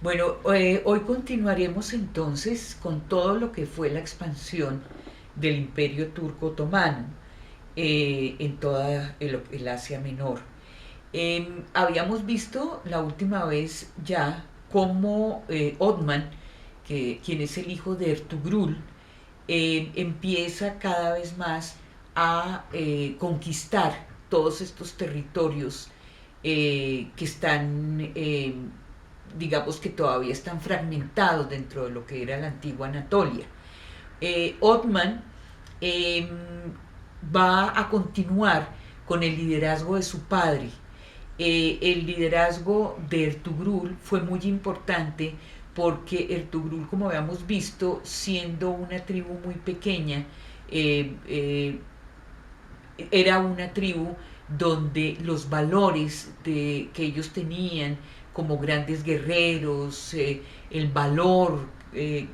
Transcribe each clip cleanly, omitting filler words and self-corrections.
Bueno, hoy continuaremos entonces con todo lo que fue la expansión del Imperio Turco Otomano en toda el Asia Menor. Habíamos visto la última vez ya cómo Otman, quien es el hijo de Ertugrul, empieza cada vez más a conquistar todos estos territorios que están, digamos que todavía están fragmentados dentro de lo que era la antigua Anatolia. Otman eh, va a continuar con el liderazgo de su padre. El liderazgo de Ertugrul fue muy importante porque Ertugrul, como habíamos visto, siendo una tribu muy pequeña, eh, eh, era una tribu donde los valores que ellos tenían como grandes guerreros, el valor que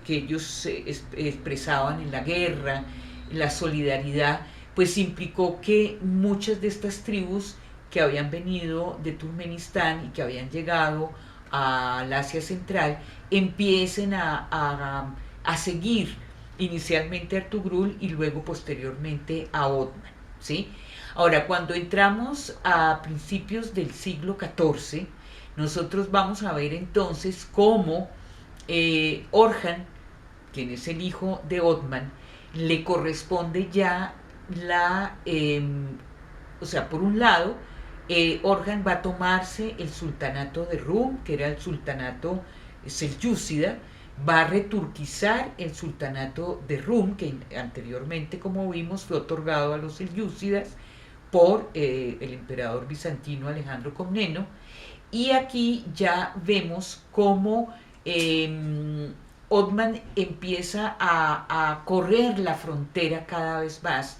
ellos expresaban en la guerra, la solidaridad, pues implicó que muchas de estas tribus que habían venido de Turkmenistán y que habían llegado al Asia Central empiecen a seguir inicialmente a Ertugrul y luego posteriormente a Otman, ¿sí? Ahora, cuando entramos a principios del siglo XIV, nosotros vamos a ver entonces cómo Orhan, quien es el hijo de Otman, le corresponde ya o sea, por un lado, Orhan va a tomarse el sultanato de Rum, que era el sultanato selyúcida, va a returquizar el sultanato de Rum, que anteriormente, como vimos, fue otorgado a los selyúcidas por el emperador bizantino Alejandro Comneno, y aquí ya vemos cómo Otman empieza a correr la frontera cada vez más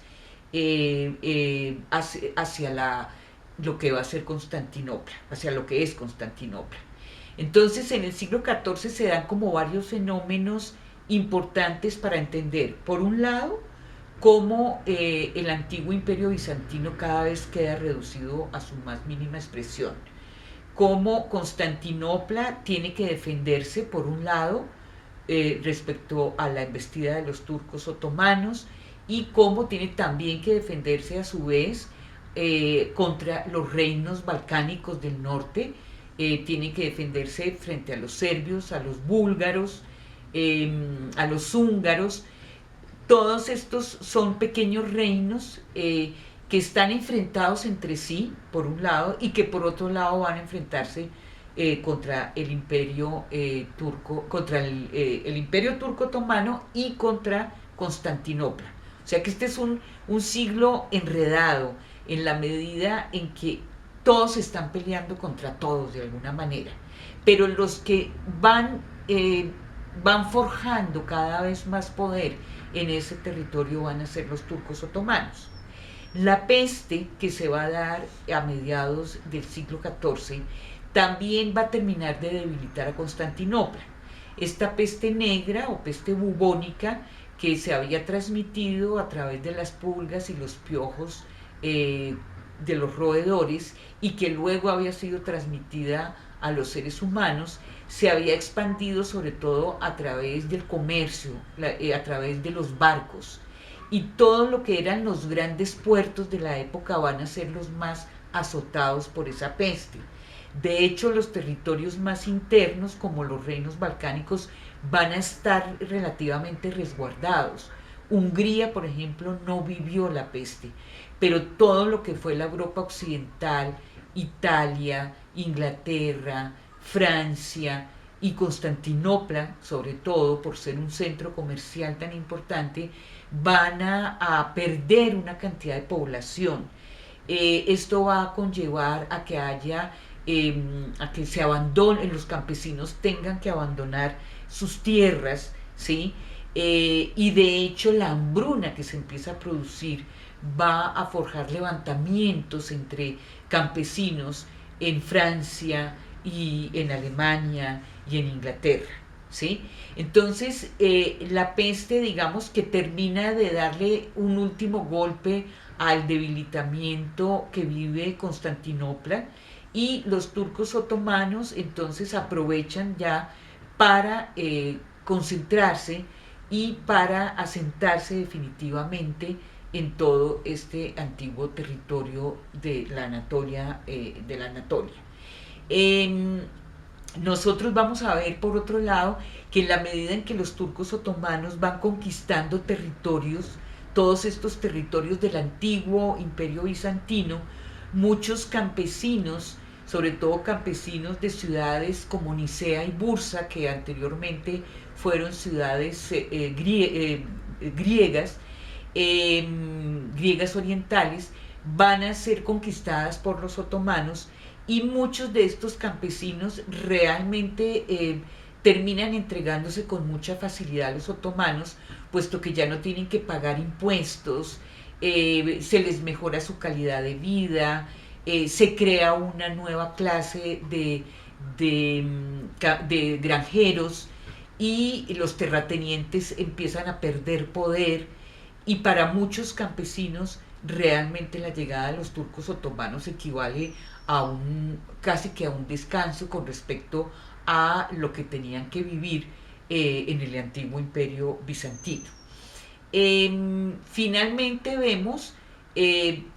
hacia lo que va a ser Constantinopla, hacia lo que es Constantinopla. Entonces, en el siglo XIV se dan como varios fenómenos importantes para entender, por un lado, cómo el antiguo imperio bizantino cada vez queda reducido a su más mínima expresión, cómo Constantinopla tiene que defenderse, por un lado, respecto a la embestida de los turcos otomanos, y cómo tiene también que defenderse a su vez contra los reinos balcánicos del norte, tiene que defenderse frente a los serbios, a los búlgaros, a los húngaros. Todos estos son pequeños reinos que están enfrentados entre sí, por un lado, y que por otro lado van a enfrentarse contra el imperio turco, contra el imperio turco otomano y contra Constantinopla. O sea que este es un siglo enredado en la medida en que todos están peleando contra todos de alguna manera. Pero los que van forjando cada vez más poder en ese territorio van a ser los turcos otomanos. La peste que se va a dar a mediados del siglo XIV también va a terminar de debilitar a Constantinopla. Esta peste negra o peste bubónica que se había transmitido a través de las pulgas y los piojos de los roedores y que luego había sido transmitida a los seres humanos, se había expandido sobre todo a través del comercio, a través de los barcos. Y todo lo que eran los grandes puertos de la época van a ser los más azotados por esa peste. De hecho, los territorios más internos, como los reinos balcánicos, van a estar relativamente resguardados. Hungría, por ejemplo, no vivió la peste, pero todo lo que fue la Europa occidental, Italia, Inglaterra, Francia y Constantinopla, sobre todo por ser un centro comercial tan importante, van a perder una cantidad de población. Esto va a conllevar a que haya, a que se abandonen, los campesinos tengan que abandonar sus tierras, ¿sí? Y de hecho la hambruna que se empieza a producir va a forjar levantamientos entre campesinos en Francia y en Alemania y en Inglaterra, ¿sí? Entonces, la peste, digamos que termina de darle un último golpe al debilitamiento que vive Constantinopla, y los turcos otomanos entonces aprovechan ya para concentrarse y para asentarse definitivamente en todo este antiguo territorio de la Anatolia. Eh, Nosotros vamos a ver, por otro lado, que en la medida en que los turcos otomanos van conquistando territorios, todos estos territorios del antiguo imperio bizantino, muchos campesinos, sobre todo campesinos de ciudades como Nicea y Bursa, que anteriormente fueron ciudades griegas, griegas orientales, van a ser conquistadas por los otomanos, y muchos de estos campesinos realmente terminan entregándose con mucha facilidad a los otomanos, puesto que ya no tienen que pagar impuestos, se les mejora su calidad de vida, se crea una nueva clase de granjeros, y los terratenientes empiezan a perder poder, y para muchos campesinos realmente la llegada de los turcos otomanos equivale a un casi que a un descanso con respecto a lo que tenían que vivir en el antiguo imperio bizantino. Finalmente vemos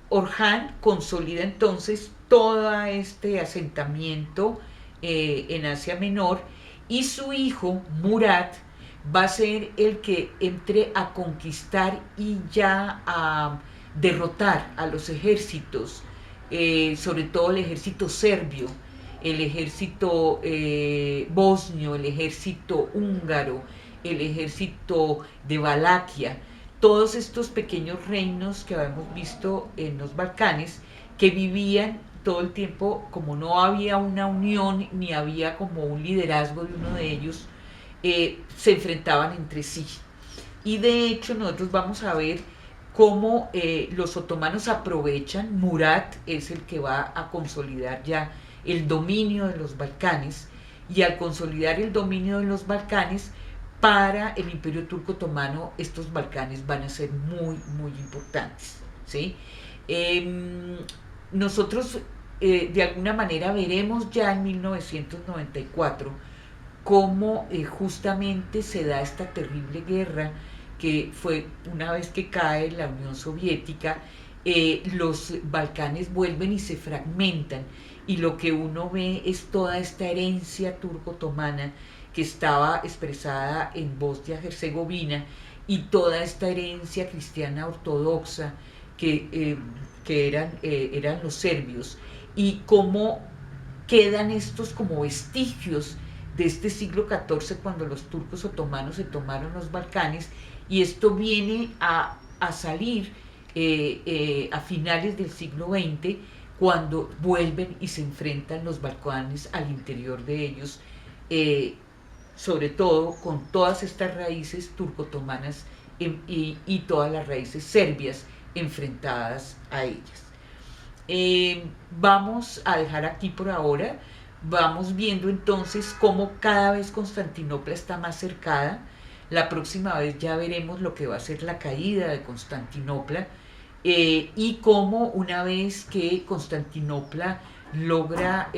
Orhan consolida entonces todo este asentamiento en Asia Menor, y su hijo Murat va a ser el que entre a conquistar y ya a derrotar a los ejércitos, sobre todo el ejército serbio, el ejército bosnio, el ejército húngaro, el ejército de Valaquia, todos estos pequeños reinos que habíamos visto en los Balcanes, que vivían todo el tiempo, como no había una unión ni había como un liderazgo de uno de ellos, se enfrentaban entre sí. Y de hecho nosotros vamos a ver cómo los otomanos aprovechan. Murat es el que va a consolidar ya el dominio de los Balcanes, y al consolidar el dominio de los Balcanes, para el imperio turco otomano estos Balcanes van a ser muy, muy importantes, ¿sí? Nosotros de alguna manera veremos ya en 1994 cómo justamente se da esta terrible guerra, que fue una vez que cae la Unión Soviética, los Balcanes vuelven y se fragmentan, y lo que uno ve es toda esta herencia turco-otomana que estaba expresada en Bosnia-Herzegovina, y toda esta herencia cristiana ortodoxa que eran los serbios, y cómo quedan estos como vestigios de este siglo XIV, cuando los turcos otomanos se tomaron los Balcanes, y esto viene a salir a finales del siglo XX, cuando vuelven y se enfrentan los Balcanes al interior de ellos, sobre todo con todas estas raíces turco-otomanas y todas las raíces serbias enfrentadas a ellas. Vamos a dejar aquí por ahora. Vamos viendo entonces cómo cada vez Constantinopla está más cercada. La próxima vez ya veremos lo que va a ser la caída de Constantinopla, y cómo, una vez que Constantinopla logra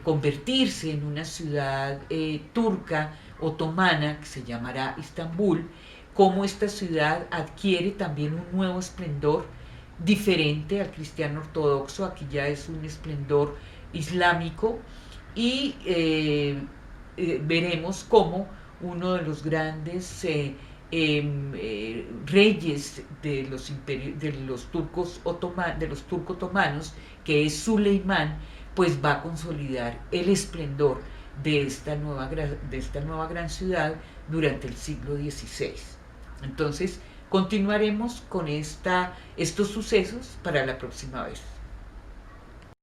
convertirse en una ciudad turca otomana que se llamará Istambul, cómo esta ciudad adquiere también un nuevo esplendor diferente al cristiano ortodoxo. Aquí ya es un esplendor islámico, y veremos cómo uno de los grandes reyes de los turcos otomanos, que es Suleimán, pues va a consolidar el esplendor de esta nueva gran ciudad durante el siglo XVI. Entonces continuaremos con estos sucesos para la próxima vez.